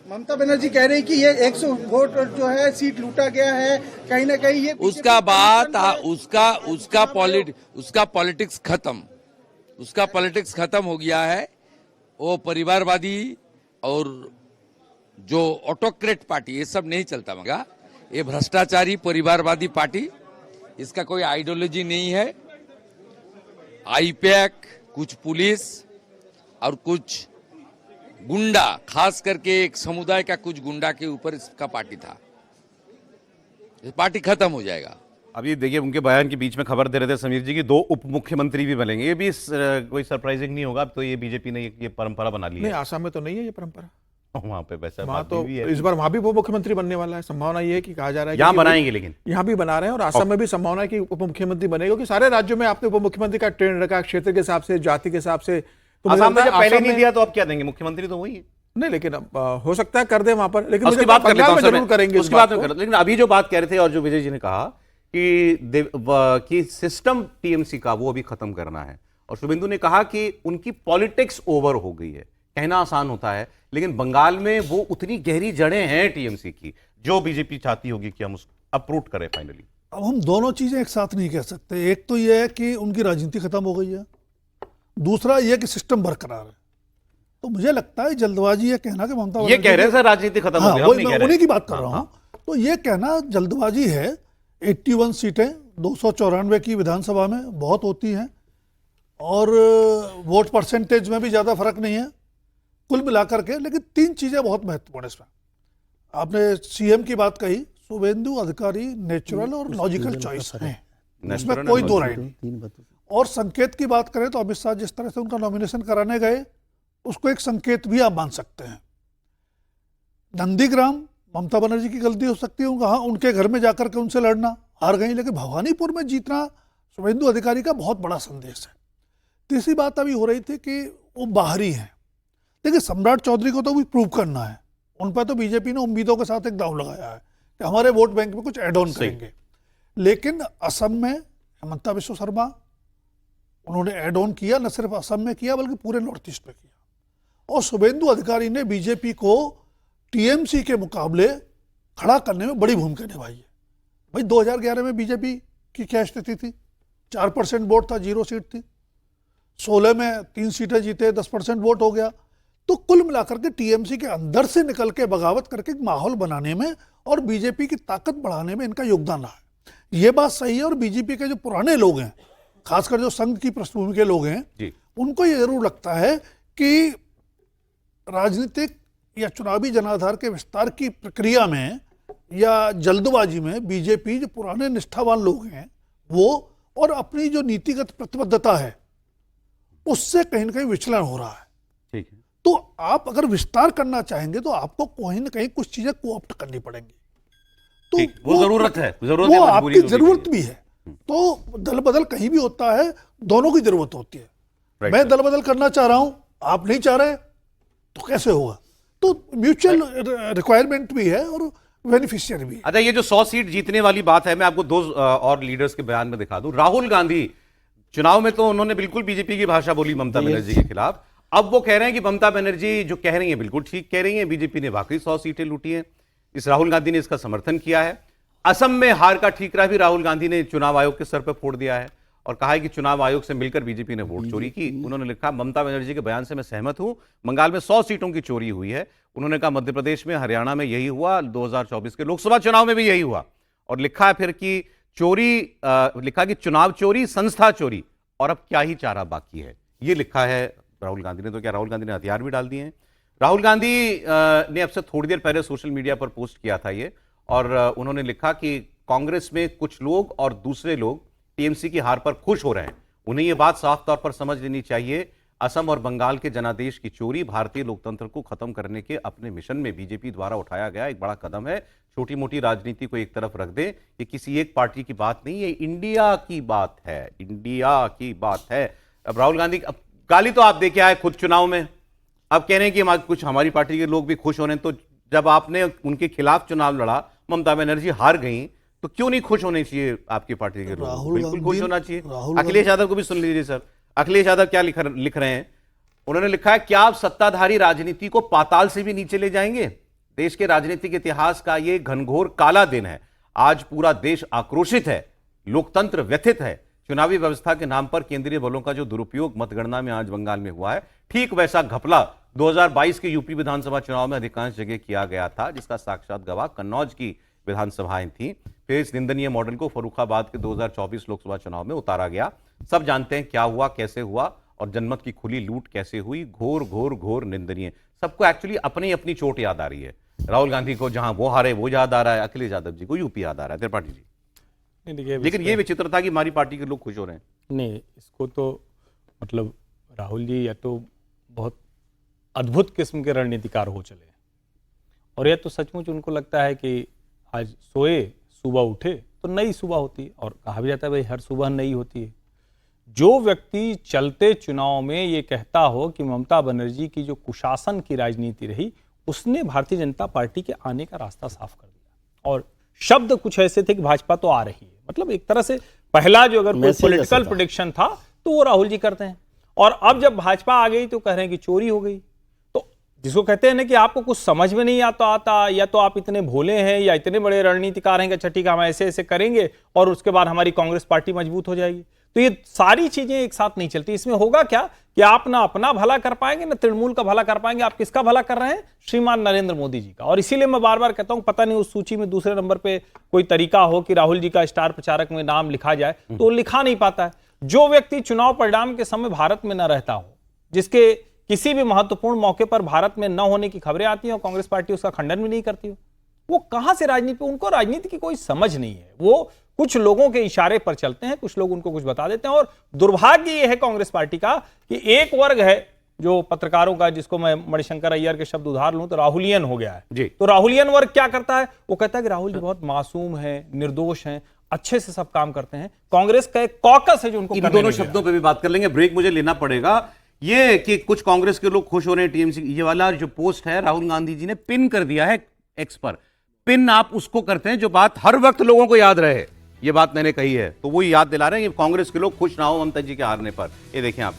ममता बनर्जी कह रही कि ये 100 वोट जो है सीट लूटा गया है, कहीं ना कहीं ये उसका पॉलिटिक्स खत्म हो गया है। वो परिवारवादी और जो ऑटोक्रेट पार्टी, ये सब नहीं चलता मगा। ये भ्रष्टाचारी परिवारवादी पार्टी, इसका कोई आइडियोलॉजी नहीं है। आईपैक, कुछ पुलिस और कुछ गुंडा, खास करके एक समुदाय का कुछ गुंडा के ऊपर इसका पार्टी था। ये पार्टी खत्म हो जाएगा। अभी देखिए, उनके बयान के बीच में खबर दे रहे थे समीर जी की 2 उप मुख्यमंत्री भी बनेंगे। ये भी कोई सरप्राइजिंग नहीं होगा। अब तो ये बीजेपी ने ये परंपरा बना ली है। नहीं, आसाम में तो नहीं है ये परंपरा। वहाँ पे वैसा वहाँ तो इस बार वहाँ भी वो मुख्यमंत्री बनने वाला है। संभावना ये है कि कहा जा रहा है यहाँ बनाएंगे, लेकिन यहाँ भी बना रहे हैं। और आसाम में भी संभावना है कि उप मुख्यमंत्री बनेगा, क्योंकि सारे राज्यों में आपने उप मुख्यमंत्री का ट्रेंड रखा क्षेत्र के हिसाब से, जाति के हिसाब से। तो आसाम में जब पहले नहीं दिया तो अब क्या देंगे? मुख्यमंत्री तो वही है। नहीं, लेकिन अब हो सकता है कर दे वहां पर, लेकिन उसकी बात कर लेता हूं, जरूर करेंगे उसकी बात कर। लेकिन अभी जो बात कह रहे थे और जो विजय जी ने कहा कि सिस्टम टीएमसी का वो अभी खत्म करना है, और शुभेंदु ने कहा कि उनकी पॉलिटिक्स ओवर हो गई है। कहना आसान होता है, लेकिन बंगाल में वो उतनी गहरी जड़ें हैं टीएमसी की, जो बीजेपी चाहती होगी कि हम उसको अप्रूव करें फाइनली। अब हम दोनों चीजें एक साथ नहीं कह सकते। एक तो यह है कि उनकी राजनीति खत्म हो गई है, दूसरा यह कि सिस्टम बरकरार है। तो मुझे लगता है जल्दबाजी ये कहना कि ममता ये कह रहे हैं सर राजनीति खत्म हो गई, मैं उन्हीं की बात कर रहा हूं। तो ये कहना जल्दबाजी है। 81 सीटें 294 की विधानसभा में बहुत होती हैं, और वोट परसेंटेज में भी ज्यादा फर्क नहीं है कुल मिलाकर के। लेकिन 3 चीजें बहुत महत्वपूर्ण इसमें। आपने सीएम की बात कही, शुभेंदु अधिकारी नेचुरल और लॉजिकल चॉइस है, इसमें कोई दो राय नहीं। और संकेत की बात करें तो अमित शाह जिस तरह से उनका नॉमिनेशन कराने गए, उसको एक संकेत भी आप मान सकते हैं। नंदीग्राम ममता बनर्जी की गलती हो सकती है, उनके घर में जाकर के उनसे लड़ना, हार गई। लेकिन भवानीपुर में जीतना शुभेंदु अधिकारी का बहुत बड़ा संदेश है। तीसरी बात अभी हो रही थी कि वो बाहरी हैं, लेकिन सम्राट चौधरी को तो भी प्रूव करना है। उन पर तो बीजेपी ने उम्मीदों के साथ एक दांव लगाया है कि हमारे वोट बैंक में कुछ एड ऑन करेंगे। लेकिन असम में हिमंता बिस्वा शर्मा, उन्होंने एड ऑन किया, न सिर्फ असम में किया बल्कि पूरे नॉर्थ ईस्ट में किया। और शुभेंदु अधिकारी ने बीजेपी को टीएमसी के मुकाबले खड़ा करने में बड़ी भूमिका निभाई है। भाई 2011 में बीजेपी की क्या स्थिति थी? 4% वोट था, 0 सीट थी। 16 में 3 सीटें जीते, 10% वोट हो गया। तो कुल मिलाकर के टीएमसी के अंदर से निकल के बगावत करके एक माहौल बनाने में और बीजेपी की ताकत बढ़ाने में इनका योगदान रहा है। ये बात सही है। और बीजेपी के जो पुराने लोग हैं, खासकर जो संघ की पृष्ठभूमि के लोग हैं, उनको ये जरूर लगता है कि राजनीतिक या चुनावी जनाधार के विस्तार की प्रक्रिया में या जल्दबाजी में बीजेपी, जो पुराने निष्ठावान लोग हैं वो, और अपनी जो नीतिगत प्रतिबद्धता है, उससे कहीं ना कहीं विचलन हो रहा है। ठीक है। तो आप अगर विस्तार करना चाहेंगे तो आपको कहीं ना कहीं कुछ चीजें कोऑप्ट करनी पड़ेंगी। तो वो जरूरत है, वो आपकी जरूरत भी है। तो दल बदल कहीं भी होता है, दोनों की जरूरत होती है। मैं दल बदल करना चाह रहा हूं, आप नहीं चाह रहे, तो कैसे होगा? तो म्यूचुअल रिक्वायरमेंट भी है और बेनिफिशियरी भी है। अच्छा, ये जो 100 सीट जीतने वाली बात है, मैं आपको 2 और लीडर्स के बयान में दिखा दूं। राहुल गांधी चुनाव में तो उन्होंने बिल्कुल बीजेपी की भाषा बोली ममता बनर्जी के खिलाफ। अब वो कह रहे हैं कि ममता बनर्जी जो कह रही है बिल्कुल ठीक कह रही है, बीजेपी ने वाकई 100 सीटें लूटी हैं। इस राहुल गांधी ने इसका समर्थन किया है। असम में हार का ठीकरा भी राहुल गांधी ने चुनाव आयोग के सर पर फोड़ दिया है और कहा है कि चुनाव आयोग से मिलकर बीजेपी ने वोट चोरी की। उन्होंने लिखा, ममता बनर्जी के बयान से मैं सहमत हूं, बंगाल में 100 सीटों की चोरी हुई है। उन्होंने कहा मध्य प्रदेश में, हरियाणा में यही हुआ, 2024 के लोकसभा चुनाव में भी यही हुआ। और लिखा है फिर कि चोरी, लिखा कि चुनाव चोरी, संस्था चोरी, और अब क्या ही चारा बाकी है। ये लिखा है राहुल गांधी ने। तो क्या राहुल गांधी ने हथियार भी डाल दिए हैं? राहुल गांधी ने अब से थोड़ी देर पहले सोशल मीडिया पर पोस्ट किया था ये, और उन्होंने लिखा कि कांग्रेस में कुछ लोग और दूसरे लोग टीएमसी की हार पर खुश हो रहे हैं। उन्हें यह बात साफ तौर पर समझ लेनी चाहिए, असम और बंगाल के जनादेश की चोरी भारतीय लोकतंत्र को खत्म करने के अपने मिशन में बीजेपी द्वारा उठाया गया एक बड़ा कदम है। छोटी मोटी राजनीति को एक तरफ रख दे, ये किसी एक पार्टी की बात नहीं है, इंडिया की बात है, इंडिया की बात है। अब राहुल गांधी, अब गाली तो आप देके आए खुद चुनाव में, अब कह रहे हैं कि कुछ हमारी पार्टी के लोग भी खुश हो रहे हैं। तो जब आपने उनके खिलाफ चुनाव लड़ा, ममता बनर्जी हार गई, तो क्यों नहीं खुश होने चाहिए आपकी पार्टी के लोग? बिल्कुल खुश होना चाहिए। अखिलेश यादव को भी सुन लीजिए सर। अखिलेश यादव क्या लिख रहे हैं? उन्होंने लिखा है, क्या आप सत्ताधारी राजनीति को पाताल से भी नीचे ले जाएंगे? देश के राजनीतिक इतिहास का ये घनघोर काला दिन है। आज पूरा देश आक्रोशित है, लोकतंत्र व्यथित है। चुनावी व्यवस्था के नाम पर केंद्रीय बलों का जो दुरुपयोग मतगणना में आज बंगाल में हुआ है, ठीक वैसा घपला 2022 के यूपी विधानसभा चुनाव में अधिकांश जगह किया गया था, जिसका साक्षात गवाह कन्नौज की विधानसभाएं थी। फिर इस निंदनीय मॉडल को फर्रुखाबाद के 2024 लोकसभा चुनाव में उतारा गया। सब जानते हैं क्या हुआ, कैसे हुआ और जनमत की खुली लूट कैसे हुई। घोर घोर घोर निंदनीय। सबको एक्चुअली अपनी अपनी चोट याद आ रही है। राहुल गांधी को जहां वो हारे वो याद आ रहा है, अखिलेश यादव जी को यूपी याद आ रहा है, त्रिपाठी जी। नहीं देखिए, लेकिन ये विचित्र था कि हमारी पार्टी के लोग खुश हो रहे हैं। नहीं, इसको तो मतलब राहुल जी या तो बहुत अद्भुत किस्म के रणनीतिकार हो चले हैं, और यह तो सचमुच उनको लगता है कि आज सोए सुबह उठे तो नई सुबह होती है, और कहा भी जाता है भाई हर सुबह नई होती है। जो व्यक्ति चलते चुनाव में ये कहता हो कि ममता बनर्जी की जो कुशासन की राजनीति रही, उसने भारतीय जनता पार्टी के आने का रास्ता साफ कर दिया। और शब्द कुछ ऐसे थे कि भाजपा तो आ रही है, मतलब एक तरह से पहला जो अगर कोई पॉलिटिकल प्रेडिक्शन था तो वो राहुल जी करते हैं। और अब जब भाजपा आ गई तो कह रहे हैं कि चोरी हो गई। तो जिसको कहते हैं ना कि आपको कुछ समझ में नहीं आता, या तो आप इतने भोले हैं या इतने बड़े रणनीतिकार हैं कि अच्छा ठीक है हम ऐसे ऐसे करेंगे और उसके बाद हमारी कांग्रेस पार्टी मजबूत हो जाएगी। तो ये सारी चीजें एक साथ नहीं चलती। इसमें होगा क्या कि आप ना अपना भला कर पाएंगे ना तृणमूल का भला कर पाएंगे। आप किसका भला कर रहे हैं? श्रीमान नरेंद्र मोदी जी का। और इसीलिए मैं बार बार कहता हूं, पता नहीं उस सूची में दूसरे नंबर पे कोई तरीका हो कि राहुल जी का स्टार प्रचारक में नाम लिखा जाए, तो लिखा नहीं पाता है। जो व्यक्ति चुनाव परिणाम के समय भारत में न रहता हो, जिसके किसी भी महत्वपूर्ण मौके पर भारत में न होने की खबरें आती हैं और कांग्रेस पार्टी उसका खंडन भी नहीं करती हो, वो कहां से राजनीति? उनको राजनीति की कोई समझ नहीं है। वो कुछ लोगों के इशारे पर चलते हैं, कुछ लोग उनको कुछ बता देते हैं। और दुर्भाग्य ये है कांग्रेस पार्टी का कि एक वर्ग है जो पत्रकारों का, जिसको मैं मणिशंकर अय्यर के शब्द उधार लूं तो राहुलियन हो गया है जी। तो राहुलियन वर्ग क्या करता है? वो कहता है कि राहुल जी बहुत मासूम है, निर्दोष हैं, अच्छे से सब काम करते हैं। कांग्रेस का एक कॉकस है जो उनको इन दोनों शब्दों पे भी बात कर लेंगे, ब्रेक मुझे लेना पड़ेगा। ये कि कुछ कांग्रेस के लोग खुश हो रहे हैं टीएमसी, ये वाला जो पोस्ट है राहुल गांधी जी ने पिन कर दिया है एक्स पर। पिन आप उसको करते हैं जो बात हर वक्त लोगों को याद रहे। ये बात मैंने कही है तो वो याद दिला रहे हैं कि कांग्रेस के लोग खुश ना हो ममता जी के हारने पर। ये देखें आप।